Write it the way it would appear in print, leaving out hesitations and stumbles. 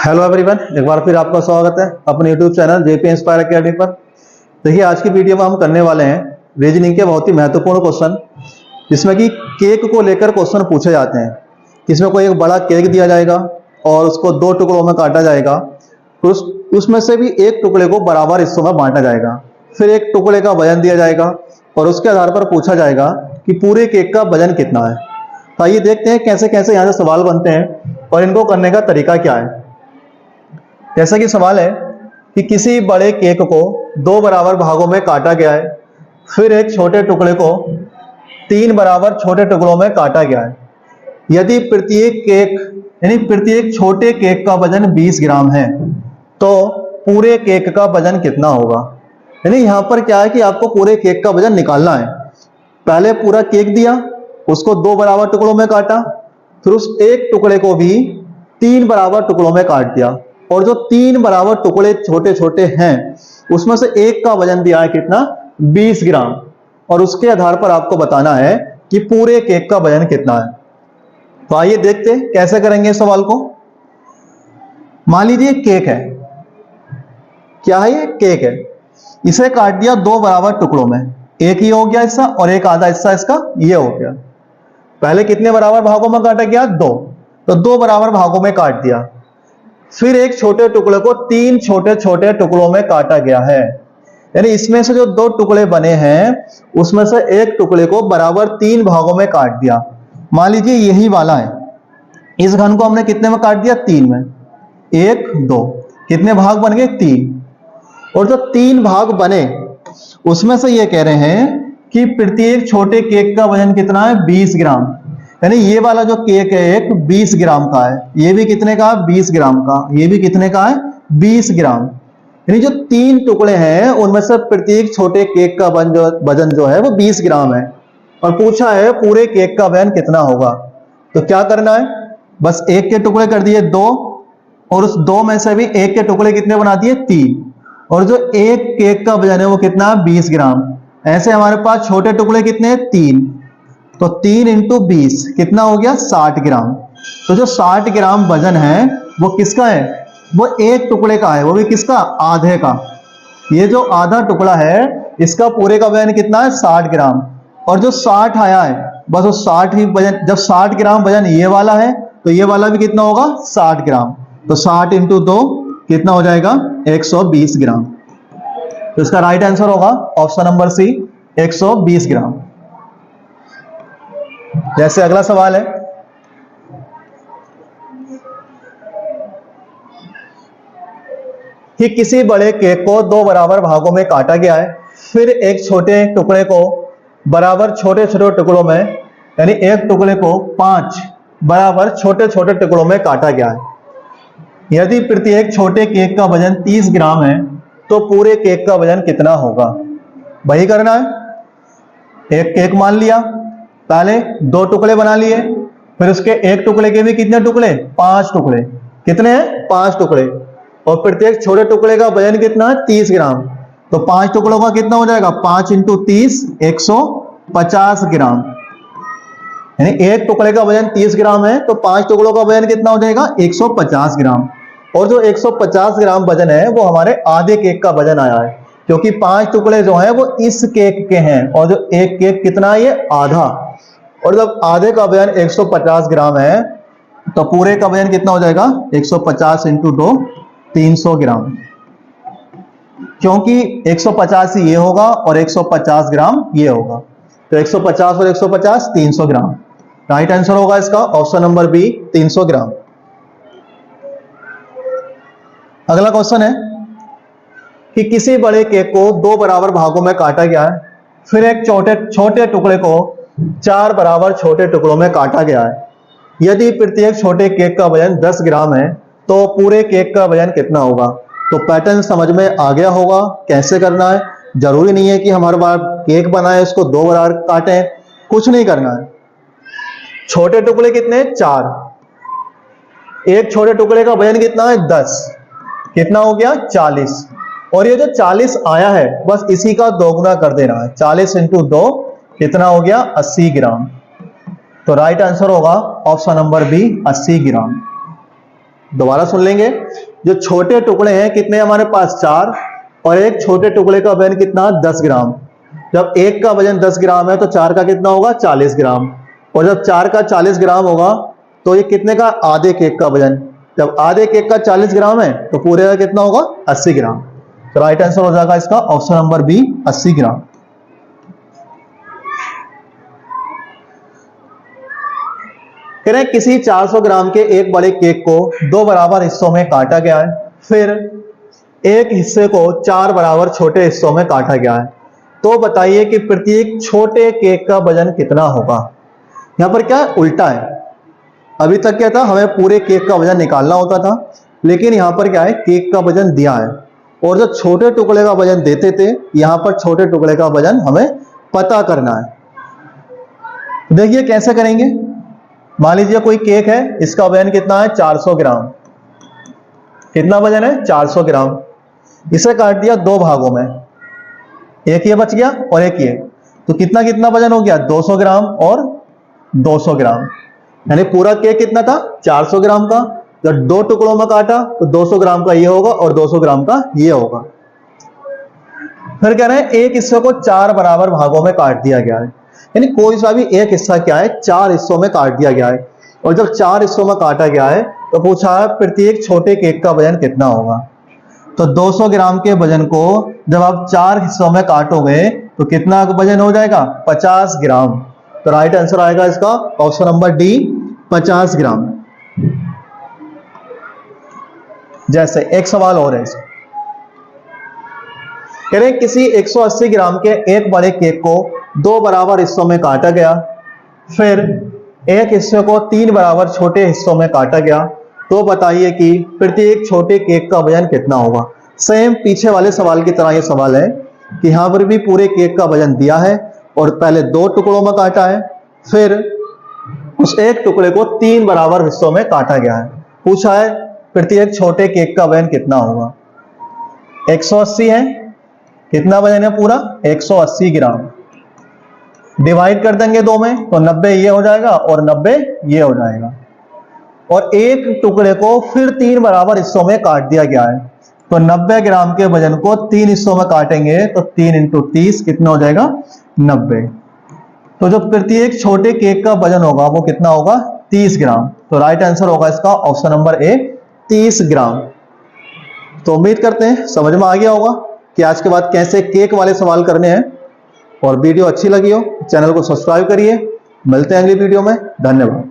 Hello everyone, एक बार फिर आपका स्वागत है अपने YouTube channel JP inspire academy पर। देखिए, आज की वीडियो में हम करने वाले हैं रीजनिंग के बहुत ही महत्वपूर्ण क्वेश्चन, जिसमें कि केक को लेकर क्वेश्चन पूछे जाते हैं। इसमें कोई एक बड़ा केक दिया जाएगा और उसको दो टुकड़ों में काटा जाएगा, तो उसमें से भी एक टुकड़े को बराबर हिस्सों में बांटा जाएगा। फिर एक टुकड़े का वजन दिया जाएगा और उसके आधार पर पूछा जाएगा कि पूरे केक का वजन कितना है। तो आइए देखते हैं कैसे कैसे यहाँ से सवाल बनते हैं और इनको करने का तरीका क्या है। जैसा कि सवाल है कि किसी बड़े केक को दो बराबर भागों में काटा गया है, फिर एक छोटे टुकड़े को तीन बराबर छोटे टुकड़ों में काटा गया है। यदि प्रत्येक छोटे केक का वजन 20 ग्राम है, तो पूरे केक का वजन कितना होगा। यानी यहां पर क्या है कि आपको पूरे केक का वजन निकालना है। पहले पूरा केक दिया, उसको दो बराबर टुकड़ों में काटा, फिर उस एक टुकड़े को भी तीन बराबर टुकड़ों में काट दिया, और जो तीन बराबर टुकड़े छोटे छोटे हैं उसमें से एक का वजन दिया है कितना, 20 ग्राम, और उसके आधार पर आपको बताना है कि पूरे केक का वजन कितना है। तो आइए देखते हैं कैसे करेंगे इस सवाल को। मान लीजिए केक है, क्या है ये, केक है। इसे काट दिया दो बराबर टुकड़ों में, एक ही हो गया हिस्सा और एक आधा हिस्सा इसका ये हो गया। पहले कितने बराबर भागों में काटा गया, दो, तो दो बराबर भागों में काट दिया। फिर एक छोटे टुकड़े को तीन छोटे छोटे टुकड़ों में काटा गया है। यानी इसमें से जो दो टुकड़े बने हैं उसमें से एक टुकड़े को बराबर तीन भागों में काट दिया। मान लीजिए यही वाला है, इस घन को हमने कितने में काट दिया, तीन में। एक दो, कितने भाग बन गए, तीन। और जो तीन भाग बने उसमें से ये कह रहे हैं कि प्रत्येक छोटे केक का वजन कितना है, 20 ग्राम। यानी ये वाला जो केक है एक 20 ग्राम का है, ये भी कितने का, 20 ग्राम का, ये भी कितने का है, 20 ग्राम। यानी जो तीन टुकड़े हैं उनमें से प्रत्येक छोटे केक का वजन जो है वो 20 ग्राम है, और पूछा है पूरे केक का वजन कितना होगा। तो क्या करना है, बस एक के टुकड़े कर दिए दो, और उस दो में से भी एक के टुकड़े कितने बना दिए, तीन, और जो एक केक का वजन है वो कितना, 20 ग्राम। ऐसे हमारे पास छोटे टुकड़े कितने हैं, तीन, तो 3 इंटू 20 कितना हो गया, 60 ग्राम। तो जो 60 ग्राम वजन है वो किसका है, वो एक टुकड़े का है, वो भी किसका, आधे का। ये जो आधा टुकड़ा है इसका पूरे का वजन कितना है, 60 ग्राम। और जो 60 आया है बस वो 60 ही वजन, जब 60 ग्राम वजन ये वाला है तो ये वाला भी कितना होगा, 60 ग्राम। तो 60 इंटू 2 कितना हो जाएगा, 120 ग्राम। तो इसका राइट आंसर होगा ऑप्शन नंबर सी, 120 ग्राम। जैसे अगला सवाल है कि किसी बड़े केक को दो बराबर भागों में काटा गया है, फिर एक छोटे टुकड़े को बराबर छोटे छोटे टुकड़ों में, यानी एक टुकड़े को 5 बराबर छोटे छोटे टुकड़ों में काटा गया है। यदि प्रत्येक छोटे केक का वजन 30 ग्राम है, तो पूरे केक का वजन कितना होगा। वही करना है, एक केक मान लिया, पहले दो टुकड़े बना लिए, फिर उसके एक टुकड़े के भी कितने टुकड़े, 5 टुकड़े, कितने हैं, 5 टुकड़े, और प्रत्येक छोटे टुकड़े का वजन कितना है, 30 ग्राम। तो 5 टुकड़ों का कितना हो जाएगा, 5 इंटू 30, 150 ग्राम। यानी एक टुकड़े का वजन 30 ग्राम है तो 5 टुकड़ों का वजन कितना हो जाएगा, 150 ग्राम। और जो 150 ग्राम वजन है वो हमारे आधे केक का वजन आया है, क्योंकि 5 टुकड़े जो हैं वो इस केक के हैं, और जो एक केक कितना है, ये आधा। और जब आधे का वजन 150 ग्राम है तो पूरे का वजन कितना हो जाएगा, 150 इंटू 2, 300 ग्राम। क्योंकि 150 ही ये होगा और 150 ग्राम ये होगा, तो 150 और 150, 300 ग्राम। राइट आंसर होगा इसका ऑप्शन नंबर बी, 300 ग्राम। अगला क्वेश्चन है कि किसी बड़े केक को दो बराबर भागों में काटा गया है, फिर एक छोटे टुकड़े को 4 बराबर छोटे टुकड़ों में काटा गया है। यदि प्रत्येक छोटे केक का वजन 10 ग्राम है, तो पूरे केक का वजन कितना होगा। तो पैटर्न समझ में आ गया होगा कैसे करना है। जरूरी नहीं है कि हमारे पास केक बनाए उसको दो बराबर काटें, कुछ नहीं करना है। छोटे टुकड़े कितने, 4, एक छोटे टुकड़े का वजन कितना है, 10, कितना हो गया, 40। और ये जो 40 आया है बस इसी का दोगुना कर देना है, 40 इंटू 2 कितना हो गया, 80 ग्राम। तो राइट आंसर होगा ऑप्शन नंबर बी, 80 ग्राम। दोबारा सुन लेंगे। जो छोटे टुकड़े हैं कितने हमारे पास 4, और एक छोटे टुकड़े का वजन कितना 10 ग्राम। जब एक का वजन 10 ग्राम है तो 4 का कितना होगा 40 ग्राम, और जब 4 का 40 ग्राम होगा तो ये कितने का आधे केक का वजन। जब आधे केक का 40 ग्राम है तो पूरे का कितना होगा 80 ग्राम। तो राइट आंसर हो जाएगा इसका ऑप्शन नंबर बी 80 ग्राम। कह रहे हैं किसी 400 ग्राम के एक बड़े केक को 2 बराबर हिस्सों में काटा गया है, फिर एक हिस्से को 4 बराबर छोटे हिस्सों में काटा गया है, तो बताइए कि प्रत्येक छोटे केक का वजन कितना होगा। यहां पर क्या उल्टा है, अभी तक क्या था हमें पूरे केक का वजन निकालना होता था, लेकिन यहां पर क्या है केक का वजन दिया है और जो छोटे टुकड़े का वजन देते थे यहां पर छोटे टुकड़े का वजन हमें पता करना है। देखिए कैसे करेंगे। मान लीजिए कोई केक है, इसका वजन कितना है 400 ग्राम। कितना वजन है 400 ग्राम। इसे काट दिया 2 भागों में, एक ये बच गया और एक ये, तो कितना कितना वजन हो गया 200 ग्राम और 200 ग्राम। यानी पूरा केक कितना था 400 ग्राम का, जब 2 टुकड़ों में काटा तो 200 ग्राम का ये होगा और 200 ग्राम का ये होगा। फिर कह रहे हैं एक हिस्से को 4 बराबर भागों में काट दिया गया है, यानी कोई सा भी एक हिस्सा क्या है 4 हिस्सों में काट दिया गया है, और जब 4 हिस्सों में काटा गया है तो पूछा है प्रत्येक छोटे केक का वजन कितना होगा। तो 200 ग्राम के वजन को जब आप 4 हिस्सों में काटोगे तो कितना वजन हो जाएगा 50 ग्राम। तो राइट आंसर आएगा इसका ऑप्शन नंबर डी 50 ग्राम। जैसे एक सवाल और है, कह रहे हैं किसी 180 ग्राम के एक बड़े केक को 2 बराबर हिस्सों में काटा गया, फिर एक हिस्से को 3 बराबर छोटे हिस्सों में काटा गया, तो बताइए कि प्रत्येक छोटे केक का वजन कितना होगा। सेम पीछे वाले सवाल की तरह ये सवाल है कि यहां पर भी पूरे केक का वजन दिया है और पहले 2 टुकड़ों में काटा है, फिर उस एक टुकड़े को 3 बराबर हिस्सों में काटा गया है। पूछा है प्रत्येक छोटे केक का वजन कितना होगा। 180 है, कितना वजन है पूरा 180 ग्राम। डिवाइड कर देंगे 2 में तो 90 ये हो जाएगा और 90 ये हो जाएगा, और एक टुकड़े को फिर 3 बराबर हिस्सों में काट दिया गया है, तो 90 ग्राम के वजन को 3 हिस्सों में काटेंगे तो 3 × 30 कितना हो जाएगा 90। तो जो प्रत्येक छोटे केक का वजन होगा वो कितना होगा 30 ग्राम। तो राइट आंसर होगा इसका ऑप्शन नंबर ए 30 ग्राम। तो उम्मीद करते हैं समझ में आ गया होगा कि आज के बाद कैसे केक वाले सवाल करने हैं, और वीडियो अच्छी लगी हो चैनल को सब्सक्राइब करिए। मिलते हैं अगली वीडियो में, धन्यवाद।